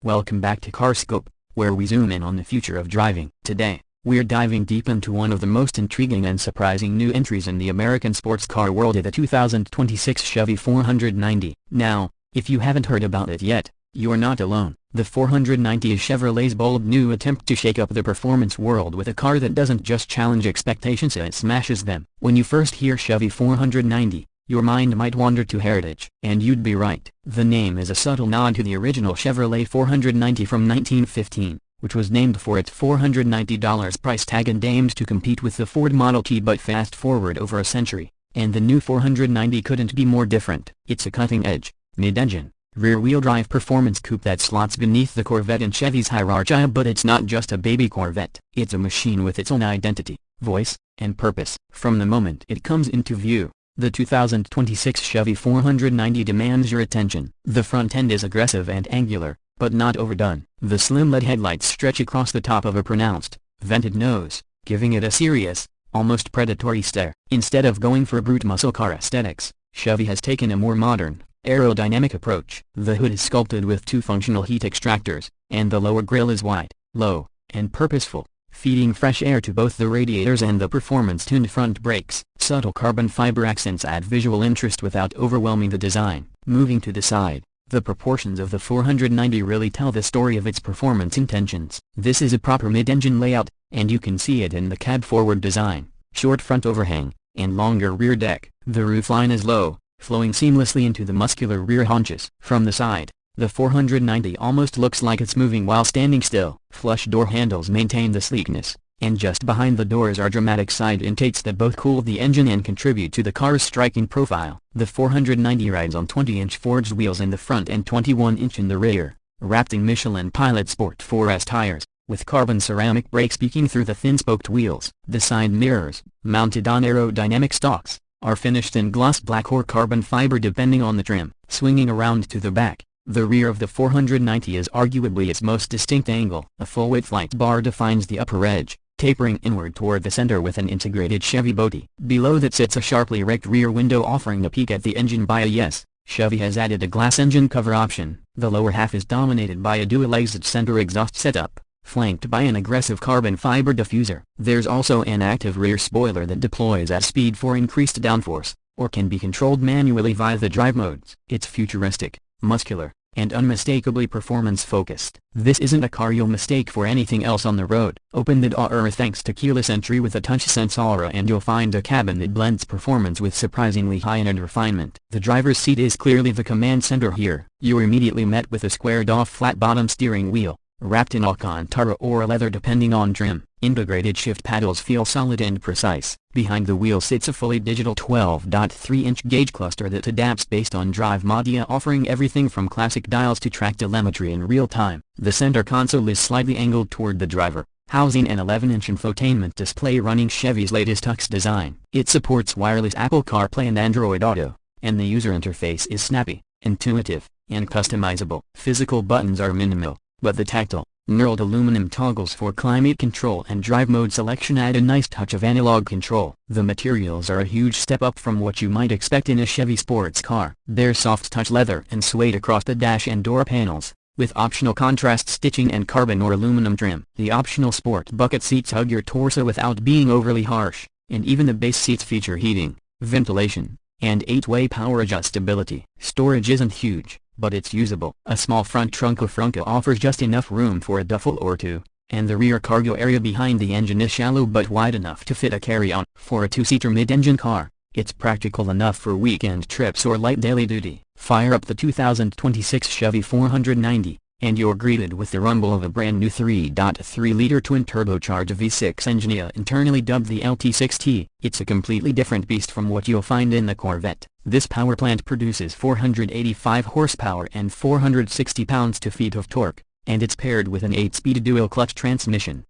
Welcome back to CarScope, where we zoom in on the future of driving. Today, we're diving deep into one of the most intriguing and surprising new entries in the American sports car world, the 2026 Chevy 490. Now, if you haven't heard about it yet, you're not alone. The 490 is Chevrolet's bold new attempt to shake up the performance world with a car that doesn't just challenge expectations, it smashes them. When you first hear Chevy 490, your mind might wander to heritage. And you'd be right. The name is a subtle nod to the original Chevrolet 490 from 1915, which was named for its $490 price tag and aimed to compete with the Ford Model T. But fast forward over a century, and the new 490 couldn't be more different. It's a cutting-edge, mid-engine, rear-wheel drive performance coupe that slots beneath the Corvette in Chevy's hierarchy. But it's not just a baby Corvette. It's a machine with its own identity, voice, and purpose. From the moment it comes into view, the 2026 Chevy 490 demands your attention. The front end is aggressive and angular, but not overdone. The slim LED headlights stretch across the top of a pronounced, vented nose, giving it a serious, almost predatory stare. Instead of going for brute muscle car aesthetics, Chevy has taken a more modern, aerodynamic approach. The hood is sculpted with two functional heat extractors, and the lower grille is wide, low, and purposeful, feeding fresh air to both the radiators and the performance-tuned front brakes. Subtle carbon fiber accents add visual interest without overwhelming the design. Moving to the side, the proportions of the 490 really tell the story of its performance intentions. This is a proper mid-engine layout, and you can see it in the cab-forward design, short front overhang, and longer rear deck. The roofline is low, flowing seamlessly into the muscular rear haunches. From the side, the 490 almost looks like it's moving while standing still. Flush door handles maintain the sleekness, and just behind the doors are dramatic side intakes that both cool the engine and contribute to the car's striking profile. The 490 rides on 20-inch forged wheels in the front and 21-inch in the rear, wrapped in Michelin Pilot Sport 4S tires, with carbon ceramic brakes peeking through the thin-spoked wheels. The side mirrors, mounted on aerodynamic stalks, are finished in gloss black or carbon fiber depending on the trim. Swinging around to the back, the rear of the 490 is arguably its most distinct angle. A full-width light bar defines the upper edge, tapering inward toward the center with an integrated Chevy body. Below that sits a sharply raked rear window offering a peek at the engine bay. Yes, Chevy has added a glass engine cover option. The lower half is dominated by a dual-exit center exhaust setup, flanked by an aggressive carbon fiber diffuser. There's also an active rear spoiler that deploys at speed for increased downforce, or can be controlled manually via the drive modes. It's futuristic, muscular, and unmistakably performance-focused. This isn't a car you'll mistake for anything else on the road. Open the door thanks to keyless entry with a touch sensor and you'll find a cabin that blends performance with surprisingly high-end refinement. The driver's seat is clearly the command center here. You're immediately met with a squared-off flat-bottom steering wheel, wrapped in Alcantara or leather depending on trim. Integrated shift paddles feel solid and precise. Behind the wheel sits a fully digital 12.3-inch gauge cluster that adapts based on drive media, offering everything from classic dials to track telemetry in real time. The center console is slightly angled toward the driver, housing an 11-inch infotainment display running Chevy's latest UX design. It supports wireless Apple CarPlay and Android Auto, and the user interface is snappy, intuitive, and customizable. Physical buttons are minimal, but the tactile, knurled aluminum toggles for climate control and drive mode selection add a nice touch of analog control. The materials are a huge step up from what you might expect in a Chevy sports car. They're soft touch leather and suede across the dash and door panels, with optional contrast stitching and carbon or aluminum trim. The optional sport bucket seats hug your torso without being overly harsh, and even the base seats feature heating, ventilation, and 8-way power adjustability. Storage isn't huge, but it's usable. A small front trunk offers just enough room for a duffel or two, and the rear cargo area behind the engine is shallow but wide enough to fit a carry-on. For a two-seater mid-engine car, it's practical enough for weekend trips or light daily duty. Fire up the 2026 Chevy 490, and you're greeted with the rumble of a brand new 3.3-liter twin-turbocharged V6 engine, internally dubbed the LT6T. It's a completely different beast from what you'll find in the Corvette. This power plant produces 485 horsepower and 460 pounds-to-feet of torque, and it's paired with an 8-speed dual-clutch transmission.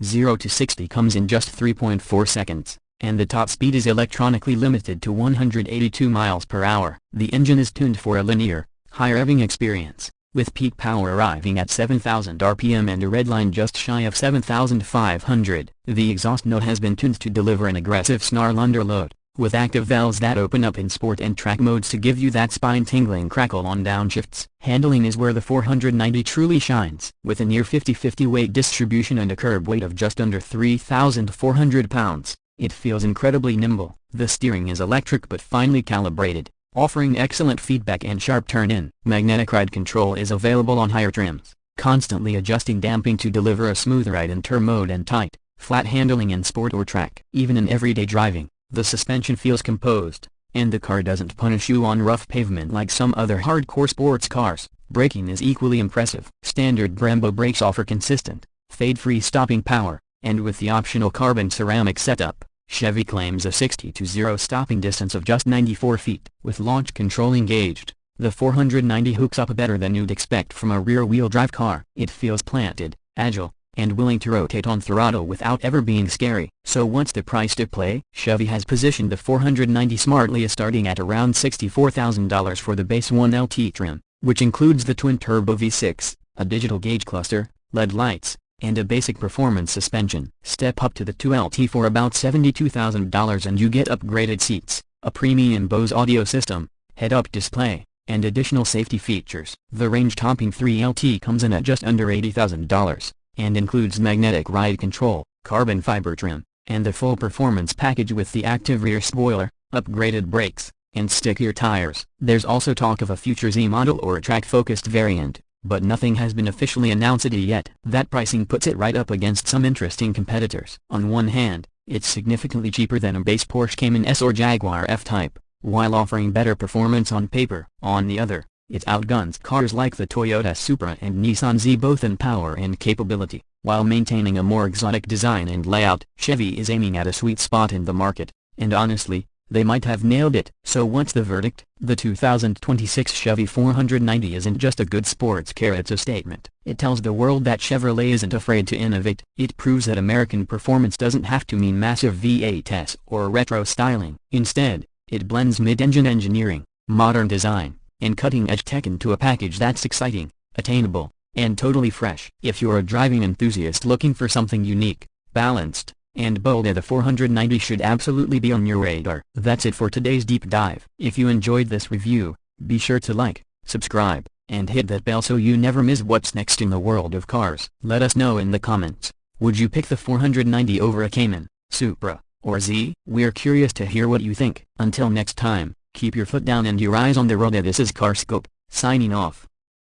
0 to 60 comes in just 3.4 seconds, and the top speed is electronically limited to 182 miles per hour. The engine is tuned for a linear, high-revving experience, with peak power arriving at 7,000 RPM and a redline just shy of 7,500. The exhaust note has been tuned to deliver an aggressive snarl under load, with active valves that open up in sport and track modes to give you that spine-tingling crackle on downshifts. Handling is where the 490 truly shines. With a near 50-50 weight distribution and a curb weight of just under 3,400 pounds, it feels incredibly nimble. The steering is electric but finely calibrated, offering excellent feedback and sharp turn-in. Magnetic ride control is available on higher trims, constantly adjusting damping to deliver a smooth ride in turn mode and tight, flat handling in sport or track. Even in everyday driving, the suspension feels composed, and the car doesn't punish you on rough pavement like some other hardcore sports cars. Braking is equally impressive. Standard Brembo brakes offer consistent, fade-free stopping power, and with the optional carbon ceramic setup, Chevy claims a 60-0 stopping distance of just 94 feet. With launch control engaged, the 490 hooks up better than you'd expect from a rear-wheel drive car. It feels planted, agile, and willing to rotate on throttle without ever being scary. So what's the price to play? Chevy has positioned the 490 smartly, starting at around $64,000 for the base 1LT trim, which includes the twin-turbo V6, a digital gauge cluster, LED lights, and a basic performance suspension. Step up to the 2LT for about $72,000 and you get upgraded seats, a premium Bose audio system, head-up display, and additional safety features. The range-topping 3LT comes in at just under $80,000. And includes magnetic ride control, carbon fiber trim, and the full performance package with the active rear spoiler, upgraded brakes, and stickier tires. There's also talk of a future Z model or a track-focused variant, but nothing has been officially announced yet. That pricing puts it right up against some interesting competitors. On one hand, it's significantly cheaper than a base Porsche Cayman S or Jaguar F-Type, while offering better performance on paper. On the other, it outguns cars like the Toyota Supra and Nissan Z, both in power and capability, while maintaining a more exotic design and layout. Chevy is aiming at a sweet spot in the market, and honestly, they might have nailed it. So what's the verdict? The 2026 Chevy 490 isn't just a good sports car, it's a statement. It tells the world that Chevrolet isn't afraid to innovate. It proves that American performance doesn't have to mean massive V8s or retro styling. Instead, it blends mid-engine engineering, modern design, and cutting-edge tech into a package that's exciting, attainable, and totally fresh. If you're a driving enthusiast looking for something unique, balanced, and bold, the 490 should absolutely be on your radar. That's it for today's deep dive. If you enjoyed this review, be sure to like, subscribe, and hit that bell so you never miss what's next in the world of cars. Let us know in the comments, would you pick the 490 over a Cayman, Supra, or Z? We're curious to hear what you think. Until next time, keep your foot down and your eyes on the road. This is CarScope, signing off.